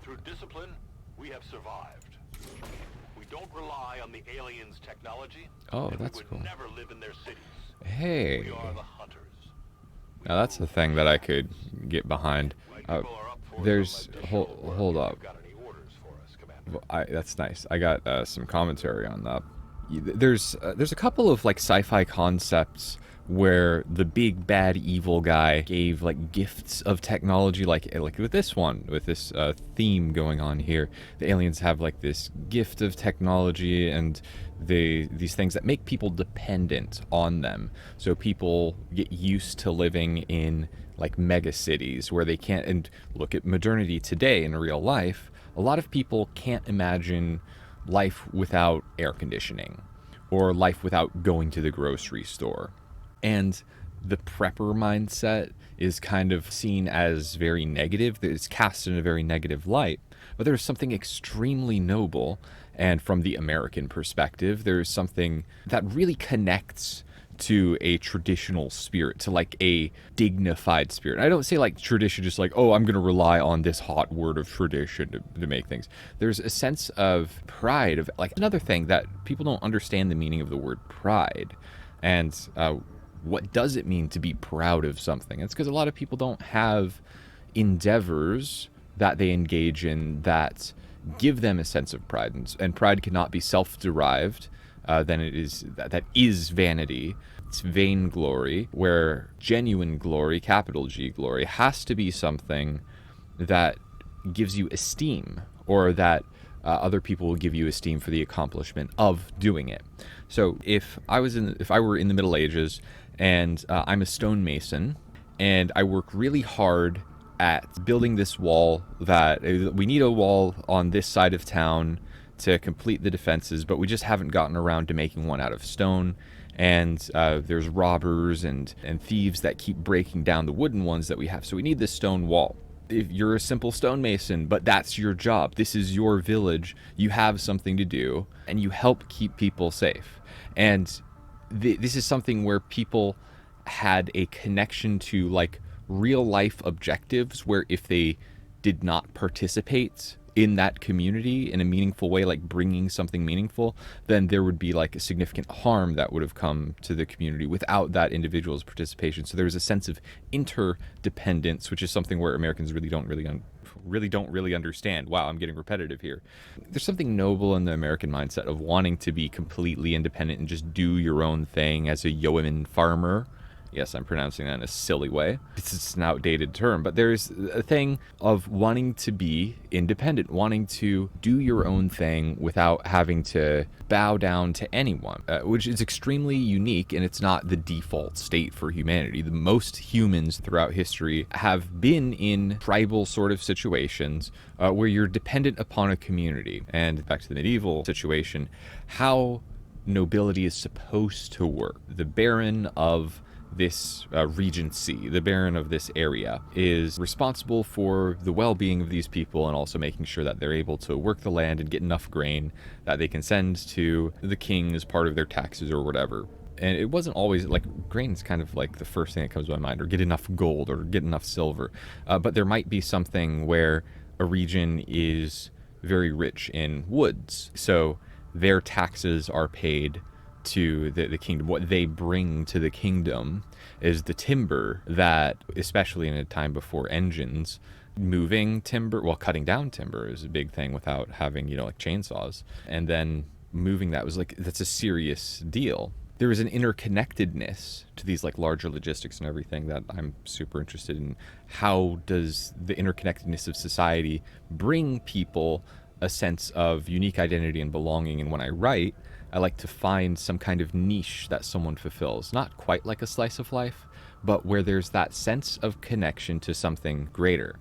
Through discipline, we have survived. We don't rely on the aliens' technology. Oh, and that's we would cool. never live in their cities. Hey. We are the hunters. Now that's the thing that I could get behind. There's hold up. Got any orders for us, Commander? That's nice. I got some commentary on that. There's a couple of like sci-fi concepts where the big bad evil guy gave like gifts of technology, like with this one, with this theme going on here. The aliens have like this gift of technology and these things that make people dependent on them. So people get used to living in like mega cities where they can't. And look at modernity today in real life. A lot of people can't imagine life without air conditioning or life without going to the grocery store. And the prepper mindset is kind of seen as very negative. It's cast in a very negative light. But there's something extremely noble. And from the American perspective, there's something that really connects to a traditional spirit, to like a dignified spirit. I don't say like tradition just like, oh, I'm going to rely on this hot word of tradition to make things. There's a sense of pride, of like another thing that people don't understand the meaning of the word pride. And what does it mean to be proud of something? It's because a lot of people don't have endeavors that they engage in that give them a sense of pride. And pride cannot be self-derived. Then it is that is vanity. It's vainglory, where genuine glory, capital G glory, has to be something that gives you esteem, or that other people will give you esteem for the accomplishment of doing it. So if I were in the Middle Ages and I'm a stonemason and I work really hard at building this wall, that we need a wall on this side of town to complete the defenses, but we just haven't gotten around to making one out of stone. And there's robbers and thieves that keep breaking down the wooden ones that we have. So we need this stone wall. If you're a simple stonemason, but that's your job, this is your village, you have something to do, and you help keep people safe. And this is something where people had a connection to like real life objectives, where if they did not participate in that community in a meaningful way, like bringing something meaningful, then there would be like a significant harm that would have come to the community without that individual's participation. So there was a sense of interdependence, which is something where Americans really don't really understand. Wow, I'm getting repetitive here. There's something noble in the American mindset of wanting to be completely independent and just do your own thing as a yeoman farmer. Yes, I'm pronouncing that in a silly way. It's an outdated term, but there's a thing of wanting to be independent, wanting to do your own thing without having to bow down to anyone, which is extremely unique, and it's not the default state for humanity. The most humans throughout history have been in tribal sort of situations where you're dependent upon a community. And back to the medieval situation, how nobility is supposed to work. The baron of this regency, the baron of this area, is responsible for the well-being of these people and also making sure that they're able to work the land and get enough grain that they can send to the king as part of their taxes or whatever. And it wasn't always like grain is kind of like the first thing that comes to my mind, or get enough gold or get enough silver. But there might be something where a region is very rich in woods, so their taxes are paid to the kingdom. What they bring to the kingdom is the timber that, especially in a time before engines, moving timber, well, cutting down timber is a big thing without having, like chainsaws. And then moving that was like, that's a serious deal. There is an interconnectedness to these like larger logistics and everything that I'm super interested in. How does the interconnectedness of society bring people a sense of unique identity and belonging? And when I write, I like to find some kind of niche that someone fulfills. Not quite like a slice of life, but where there's that sense of connection to something greater.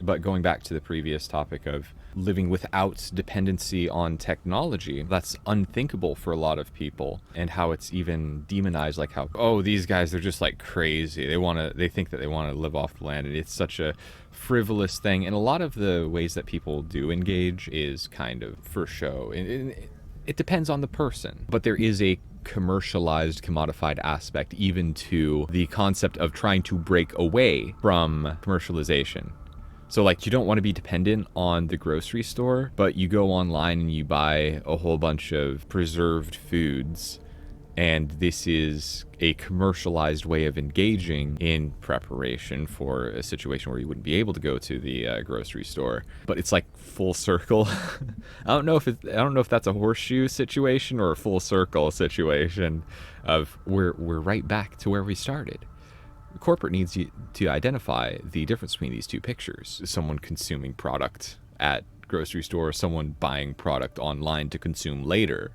But going back to the previous topic of living without dependency on technology, that's unthinkable for a lot of people, and how it's even demonized, like how, oh, these guys, they're just like crazy. They think that they want to live off the land, and it's such a frivolous thing. And a lot of the ways that people do engage is kind of for show. It depends on the person, but there is a commercialized, commodified aspect even to the concept of trying to break away from commercialization. So like you don't want to be dependent on the grocery store, but you go online and you buy a whole bunch of preserved foods, and this is a commercialized way of engaging in preparation for a situation where you wouldn't be able to go to the grocery store. But it's like full circle. I don't know if that's a horseshoe situation or a full circle situation of we're right back to where we started. Corporate needs you to identify the difference between these two pictures. Someone consuming product at grocery store, someone buying product online to consume later,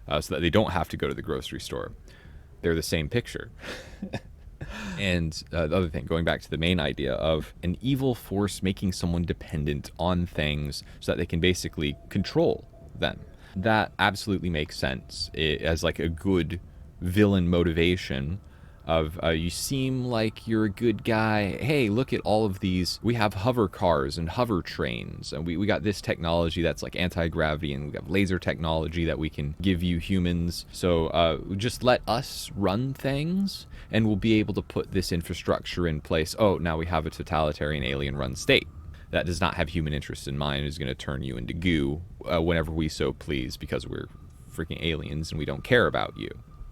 so that they don't have to go to the grocery store. They're the same picture. And the other thing, going back to the main idea of an evil force making someone dependent on things so that they can basically control them. That absolutely makes sense as like a good villain motivation of you seem like you're a good guy. Hey, look at all of these. We have hover cars and hover trains, and we got this technology that's like anti-gravity, and we got laser technology that we can give you humans. So just let us run things, and we'll be able to put this infrastructure in place. Oh, now we have a totalitarian alien-run state that does not have human interests in mind, is going to turn you into goo whenever we so please, because we're freaking aliens and we don't care about you.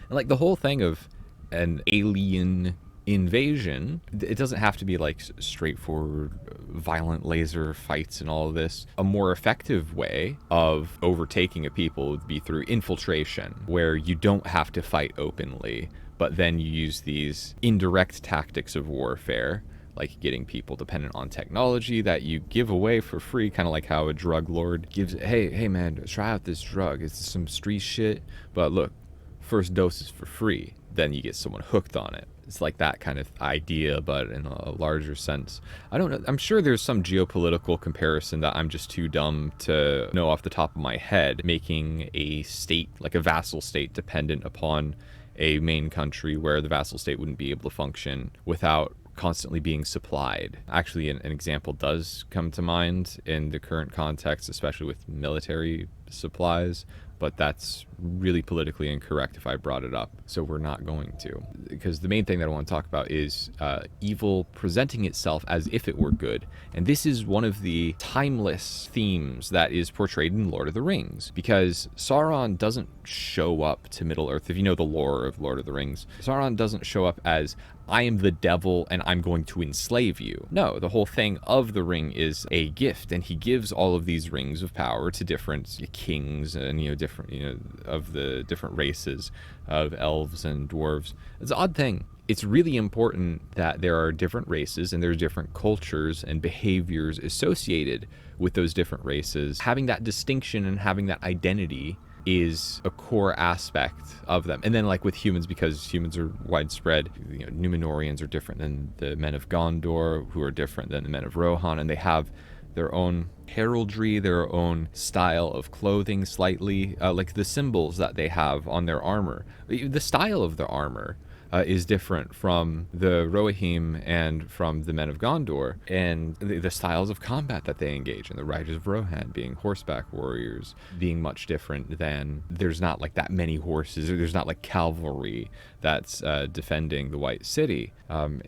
And like the whole thing of an alien invasion, it doesn't have to be like straightforward violent laser fights and all of this. A more effective way of overtaking a people would be through infiltration, where you don't have to fight openly, but then you use these indirect tactics of warfare, like getting people dependent on technology that you give away for free, kind of like how a drug lord gives, hey man, try out this drug, it's some street shit, but look, first dose is for free. Then you get someone hooked on it. It's like that kind of idea, but in a larger sense. I don't know. I'm sure there's some geopolitical comparison that I'm just too dumb to know off the top of my head, making a state, like a vassal state, dependent upon a main country where the vassal state wouldn't be able to function without constantly being supplied. Actually, an example does come to mind in the current context, especially with military supplies, but that's really politically incorrect if I brought it up, so we're not going to. Because the main thing that I want to talk about is evil presenting itself as if it were good, and this is one of the timeless themes that is portrayed in Lord of the Rings, because Sauron doesn't show up to Middle-earth. If you know the lore of Lord of the Rings, Sauron doesn't show up as, I am the devil and I'm going to enslave you. No, the whole thing of the ring is a gift, and he gives all of these rings of power to different kings and, different, of the different races of elves and dwarves. It's an odd thing. It's really important that there are different races and there's different cultures and behaviors associated with those different races. Having that distinction and having that identity is a core aspect of them. And then like with humans, because humans are widespread, Numenorians are different than the men of Gondor, who are different than the men of Rohan, and they have their own heraldry, their own style of clothing slightly, like the symbols that they have on their armor. The style of their armor is different from the Rohirrim and from the men of Gondor, and the styles of combat that they engage in, the Riders of Rohan being horseback warriors, being much different than, there's not like that many horses, or there's not like cavalry that's defending the White City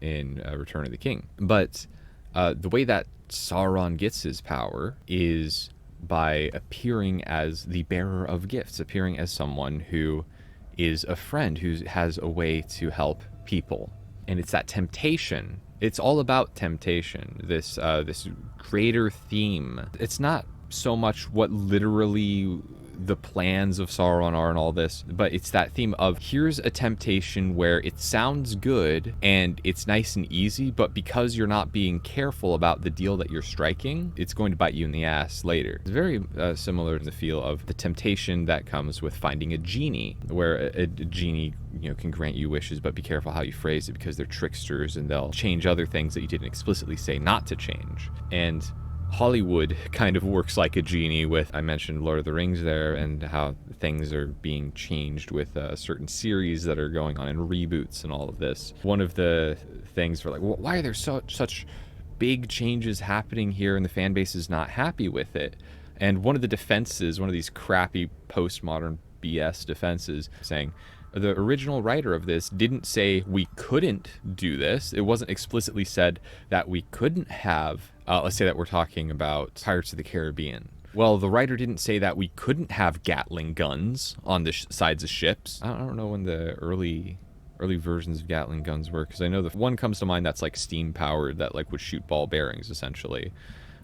in Return of the King. But the way that Sauron gets his power is by appearing as the bearer of gifts, appearing as someone who is a friend, who has a way to help people. And it's that temptation. It's all about temptation, this greater theme. It's not so much what literally the plans of Sauron are and all this, but it's that theme of, here's a temptation where it sounds good and it's nice and easy, but because you're not being careful about the deal that you're striking, it's going to bite you in the ass later. It's very similar to the feel of the temptation that comes with finding a genie, where a genie can grant you wishes, but be careful how you phrase it, because they're tricksters and they'll change other things that you didn't explicitly say not to change. And Hollywood kind of works like a genie with, I mentioned Lord of the Rings there, and how things are being changed with certain series that are going on and reboots and all of this. One of the things for like, why are there such big changes happening here and the fan base is not happy with it? And one of the defenses, one of these crappy postmodern BS defenses, saying, The original writer of this didn't say we couldn't do this. It wasn't explicitly said that we couldn't have, let's say that we're talking about Pirates of the Caribbean. Well, the writer didn't say that we couldn't have Gatling guns on the sides of ships. I don't know when the early versions of Gatling guns were, because I know the one comes to mind that's like steam powered, that like would shoot ball bearings essentially.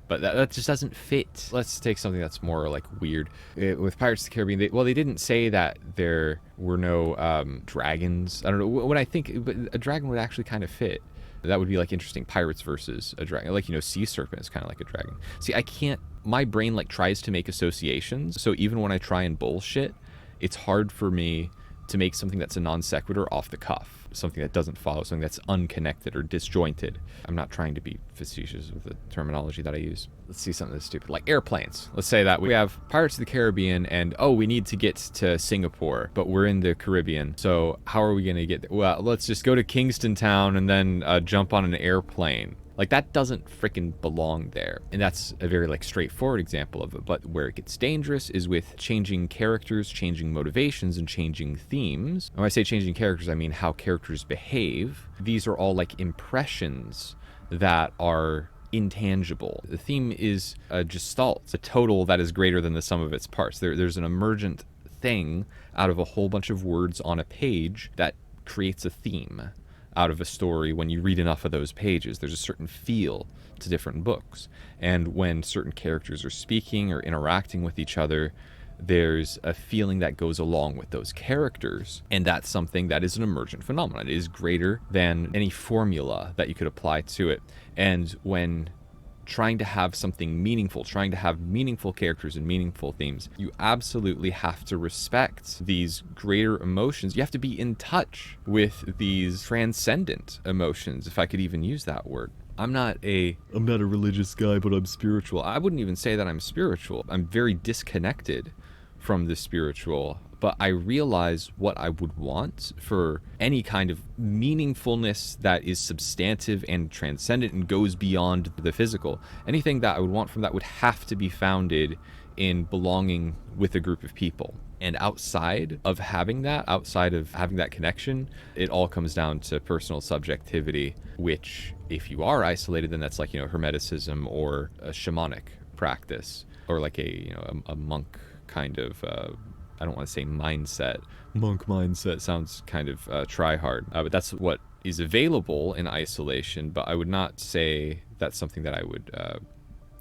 But that just doesn't fit. Let's take something that's more like weird. With Pirates of the Caribbean, they didn't say that there were no dragons. I don't know. When I think, but a dragon would actually kind of fit. That would be like interesting. Pirates versus a dragon. Like, sea serpent is kind of like a dragon. See, I can't, my brain like tries to make associations. So even when I try and bullshit, it's hard for me to make something that's a non sequitur off the cuff, something that doesn't follow, something that's unconnected or disjointed. I'm not trying to be facetious with the terminology that I use. Let's see something that's stupid, like airplanes. Let's say that we have Pirates of the Caribbean and, we need to get to Singapore, but we're in the Caribbean. So how are we going to get there? Well, let's just go to Kingston Town and then jump on an airplane. Like, that doesn't freaking belong there. And that's a very like straightforward example of it. But where it gets dangerous is with changing characters, changing motivations, and changing themes. And when I say changing characters, I mean how characters behave. These are all like impressions that are intangible. The theme is a gestalt, a total that is greater than the sum of its parts. There's an emergent thing out of a whole bunch of words on a page that creates a theme out of a story. When you read enough of those pages, there's a certain feel to different books. And when certain characters are speaking or interacting with each other, there's a feeling that goes along with those characters. And that's something that is an emergent phenomenon. It is greater than any formula that you could apply to it. And when trying to have something meaningful, trying to have meaningful characters and meaningful themes, you absolutely have to respect these greater emotions. You have to be in touch with these transcendent emotions, if I could even use that word. I'm not a religious guy, but I'm spiritual. I wouldn't even say that I'm spiritual. I'm very disconnected from the spiritual, but I realize what I would want for any kind of meaningfulness that is substantive and transcendent and goes beyond the physical. Anything that I would want from that would have to be founded in belonging with a group of people. And outside of having that connection, it all comes down to personal subjectivity, which if you are isolated, then that's like, Hermeticism or a shamanic practice, or like a monk kind of, I don't want to say mindset. Monk mindset sounds kind of try hard, but that's what is available in isolation. But I would not say that's something that I would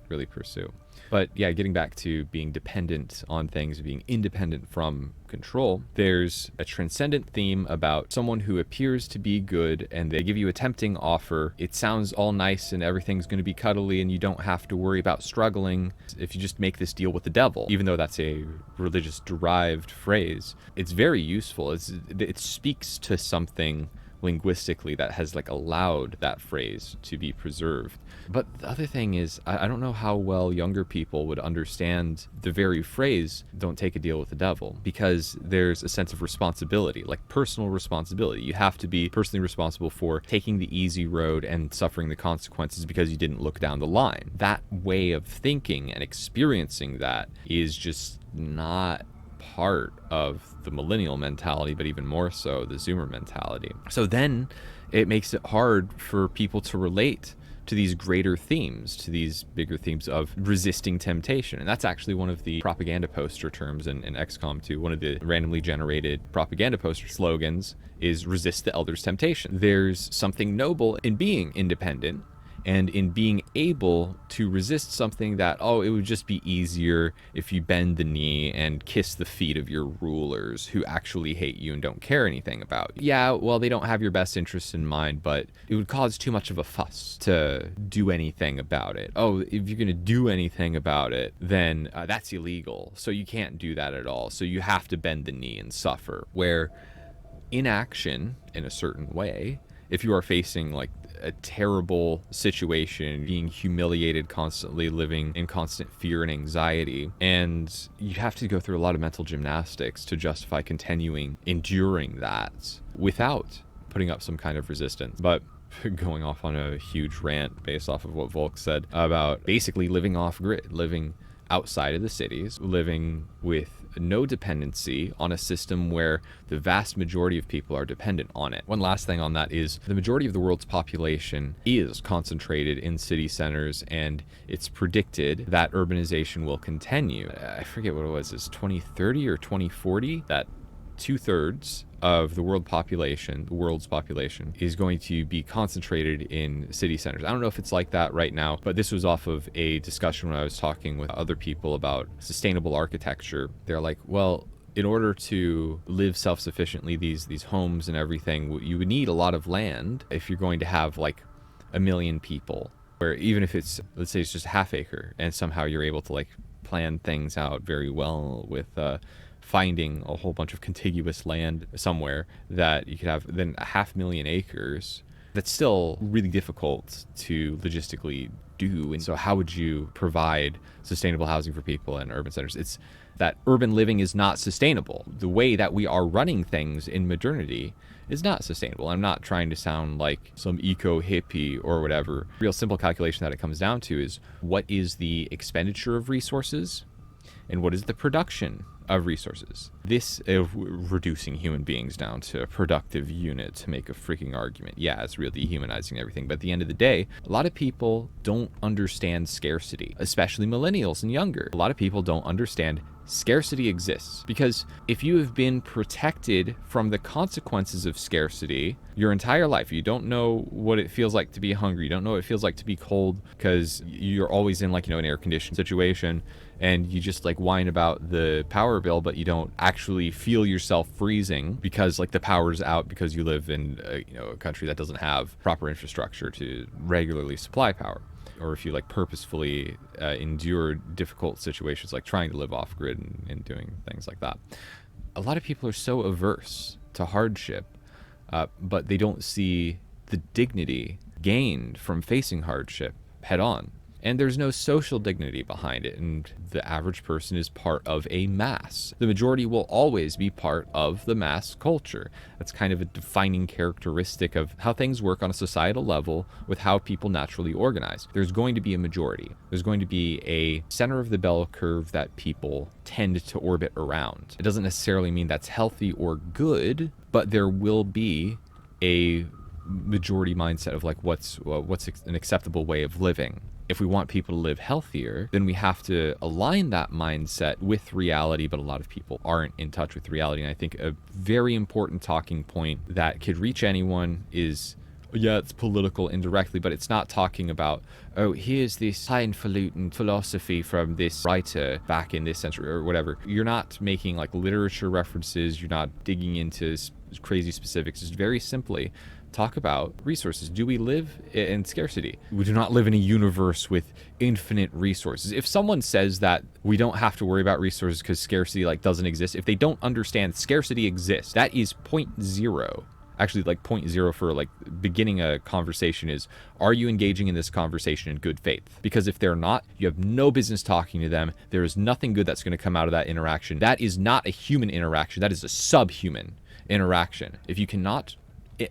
really pursue. But yeah, getting back to being dependent on things, being independent from control, there's a transcendent theme about someone who appears to be good and they give you a tempting offer. It sounds all nice and everything's going to be cuddly and you don't have to worry about struggling if you just make this deal with the devil. Even though that's a religious derived phrase, it's very useful. It speaks to something linguistically that has like allowed that phrase to be preserved. But the other thing is, I don't know how well younger people would understand the very phrase, don't take a deal with the devil, because there's a sense of responsibility, like personal responsibility. You have to be personally responsible for taking the easy road and suffering the consequences because you didn't look down the line. That way of thinking and experiencing that is just not part of the millennial mentality, but even more so the Zoomer mentality. So then it makes it hard for people to relate to these greater themes, to these bigger themes of resisting temptation. And that's actually one of the propaganda poster terms in XCOM 2. One of the randomly generated propaganda poster slogans is resist the elder's temptation. There's something noble in being independent and in being able to resist something that, it would just be easier if you bend the knee and kiss the feet of your rulers who actually hate you and don't care anything about you. Yeah, well, they don't have your best interests in mind, but it would cause too much of a fuss to do anything about it. If you're going to do anything about it, then that's illegal. So you can't do that at all. So you have to bend the knee and suffer. Where inaction, in a certain way, if you are facing like a terrible situation, being humiliated constantly, living in constant fear and anxiety, and you have to go through a lot of mental gymnastics to justify enduring that without putting up some kind of resistance. But going off on a huge rant based off of what Volk said about basically living off grid, living outside of the cities, living with no dependency on a system where the vast majority of people are dependent on it. One last thing on that is the majority of the world's population is concentrated in city centers, and it's predicted that urbanization will continue. I forget what it was, it's 2030 or 2040, that 2/3 of the world's population is going to be concentrated in city centers. I don't know if it's like that right now, but this was off of a discussion when I was talking with other people about sustainable architecture. They're like, well, in order to live self-sufficiently, these homes and everything, you would need a lot of land if you're going to have like 1 million people, where even if it's, let's say it's just a half acre, and somehow you're able to like plan things out very well with finding a whole bunch of contiguous land somewhere that you could have, then 500,000 acres, that's still really difficult to logistically do. And so how would you provide sustainable housing for people in urban centers? It's that urban living is not sustainable. The way that we are running things in modernity is not sustainable. I'm not trying to sound like some eco hippie or whatever. Real simple calculation that it comes down to is, what is the expenditure of resources and what is the production of resources? This of reducing human beings down to a productive unit to make a freaking argument. Yeah, it's real dehumanizing everything. But at the end of the day, a lot of people don't understand scarcity, especially millennials and younger. A lot of people don't understand scarcity exists, because if you have been protected from the consequences of scarcity your entire life, you don't know what it feels like to be hungry, you don't know what it feels like to be cold, because you're always in like, an air conditioned situation, and you just like whine about the power bill, but you don't actually feel yourself freezing because like the power's out, because you live in a country that doesn't have proper infrastructure to regularly supply power. Or if you like purposefully endure difficult situations like trying to live off grid and doing things like that. A lot of people are so averse to hardship, but they don't see the dignity gained from facing hardship head on. And there's no social dignity behind it, and the average person is part of a mass. The majority will always be part of the mass culture. That's kind of a defining characteristic of how things work on a societal level with how people naturally organize. There's going to be a majority. There's going to be a center of the bell curve that people tend to orbit around. It doesn't necessarily mean that's healthy or good, but there will be a majority mindset of like what's an acceptable way of living. If we want people to live healthier, then we have to align that mindset with reality, but a lot of people aren't in touch with reality. And I think a very important talking point that could reach anyone is, yeah, it's political indirectly, but it's not talking about, oh, here's this highfalutin philosophy from this writer back in this century or whatever. You're not making like literature references. You're not digging into crazy specifics. Just very simply talk about resources. Do we live in scarcity? We do not live in a universe with infinite resources. If someone says that we don't have to worry about resources because scarcity like doesn't exist, if they don't understand scarcity exists, that is 0.0. Actually, like 0.0 for like beginning a conversation is, are you engaging in this conversation in good faith? Because if they're not, you have no business talking to them. There is nothing good that's going to come out of that interaction. That is not a human interaction. That is a subhuman interaction. If you cannot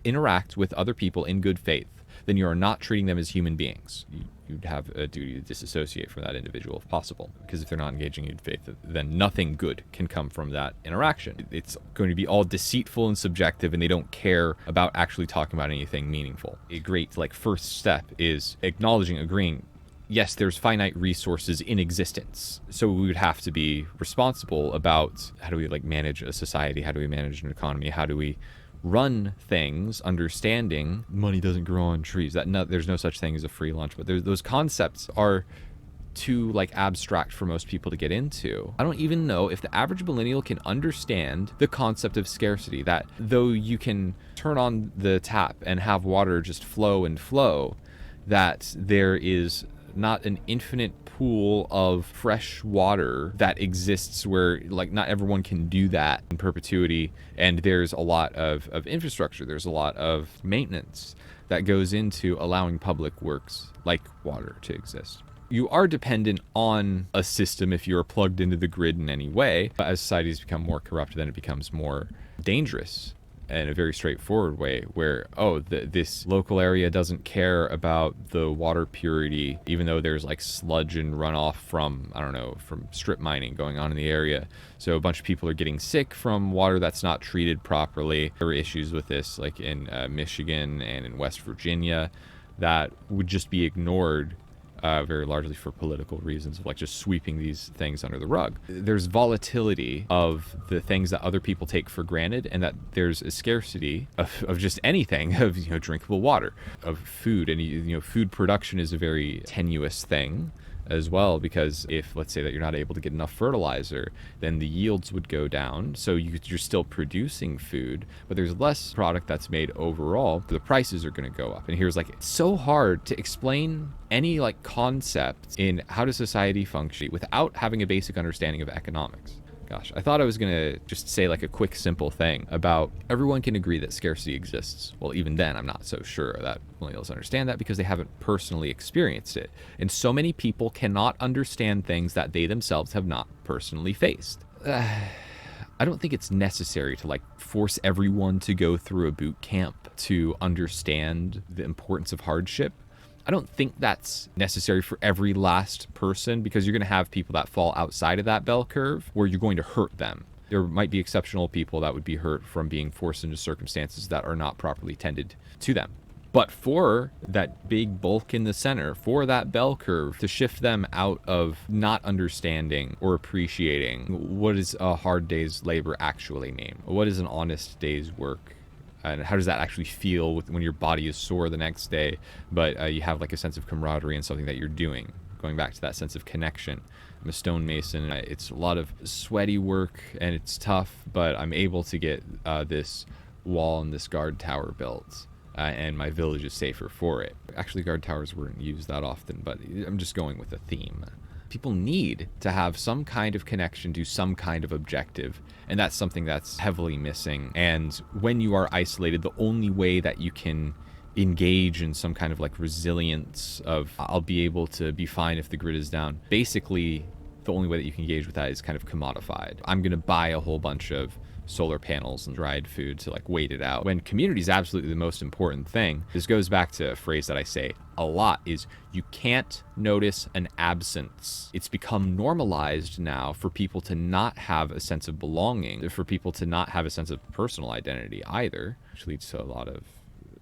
interact with other people in good faith, then you are not treating them as human beings. You'd have a duty to disassociate from that individual if possible, because if they're not engaging in faith, then nothing good can come from that interaction. It's going to be all deceitful and subjective, and they don't care about actually talking about anything meaningful. A great like first step is agreeing, yes, there's finite resources in existence. So we would have to be responsible about how do we like manage a society? How do we manage an economy? How do we run things, understanding money doesn't grow on trees, there's no such thing as a free lunch, but those concepts are too like abstract for most people to get into. I don't even know if the average millennial can understand the concept of scarcity, that though you can turn on the tap and have water just flow, that there is not an infinite pool of fresh water that exists where like not everyone can do that in perpetuity, and there's a lot of infrastructure, there's a lot of maintenance that goes into allowing public works like water to exist. You are dependent on a system if you're plugged into the grid in any way, but as societies become more corrupt, then it becomes more dangerous in a very straightforward way where, oh, this local area doesn't care about the water purity, even though there's like sludge and runoff from, I don't know, from strip mining going on in the area. So a bunch of people are getting sick from water that's not treated properly. There were issues with this like in Michigan and in West Virginia that would just be ignored very largely for political reasons of like just sweeping these things under the rug. There's volatility of the things that other people take for granted, and that there's a scarcity of just anything, of, you know, drinkable water, of food. And, you know, food production is a very tenuous thing as well, because if, let's say that you're not able to get enough fertilizer, then the yields would go down. So you're still producing food, but there's less product that's made overall. The prices are going to go up. And here's like, it's so hard to explain any like concept in how does society function without having a basic understanding of economics. Gosh, I thought I was going to just say like a quick, simple thing about everyone can agree that scarcity exists. Well, even then, I'm not so sure that millennials understand that because they haven't personally experienced it. And so many people cannot understand things that they themselves have not personally faced. I don't think it's necessary to like force everyone to go through a boot camp to understand the importance of hardship. I don't think that's necessary for every last person, because you're going to have people that fall outside of that bell curve where you're going to hurt them. There might be exceptional people that would be hurt from being forced into circumstances that are not properly tended to them. But for that big bulk in the center, for that bell curve to shift them out of not understanding or appreciating what does a hard day's labor actually mean? What is an honest day's work? And how does that actually feel when your body is sore the next day, but you have like a sense of camaraderie in something that you're doing? Going back to that sense of connection. I'm a stonemason. It's a lot of sweaty work and it's tough, but I'm able to get this wall and this guard tower built. And my village is safer for it. Actually, guard towers weren't used that often, but I'm just going with a theme. People need to have some kind of connection to some kind of objective, and that's something that's heavily missing. And when you are isolated, the only way that you can engage in some kind of like resilience of I'll be able to be fine if the grid is down, basically the only way that you can engage with that is kind of commodified. I'm going to buy a whole bunch of solar panels and dried food to like wait it out, when community is absolutely the most important thing. This goes back to a phrase that I say a lot, is you can't notice an absence. It's become normalized now for people to not have a sense of belonging, for people to not have a sense of personal identity either, which leads to a lot of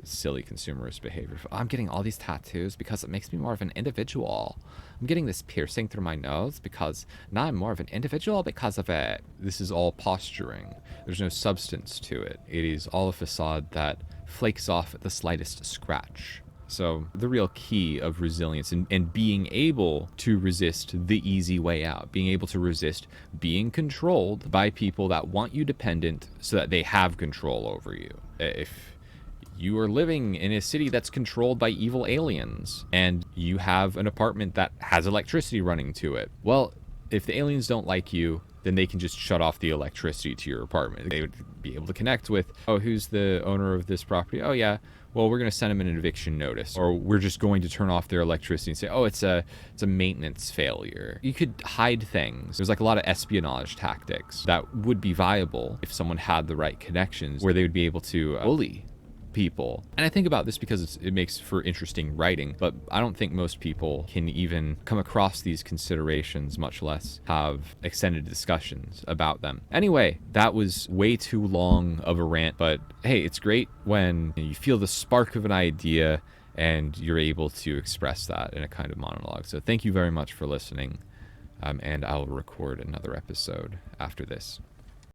silly consumerist behavior. I'm getting all these tattoos because it makes me more of an individual. I'm getting this piercing through my nose because now I'm more of an individual because of it. This is all posturing. There's no substance to it. It is all a facade that flakes off at the slightest scratch. So the real key of resilience and being able to resist the easy way out, being able to resist being controlled by people that want you dependent so that they have control over you. If you are living in a city that's controlled by evil aliens and you have an apartment that has electricity running to it, well, if the aliens don't like you, then they can just shut off the electricity to your apartment. They would be able to connect with, oh, who's the owner of this property? Oh, yeah. Well, we're going to send them an eviction notice, or we're just going to turn off their electricity and say, oh, it's a maintenance failure. You could hide things. There's like a lot of espionage tactics that would be viable if someone had the right connections, where they would be able to bully people. And I think about this because it makes for interesting writing, but I don't think most people can even come across these considerations, much less have extended discussions about them. Anyway, that was way too long of a rant, but hey, it's great when you feel the spark of an idea and you're able to express that in a kind of monologue. So thank you very much for listening, and I'll record another episode after this.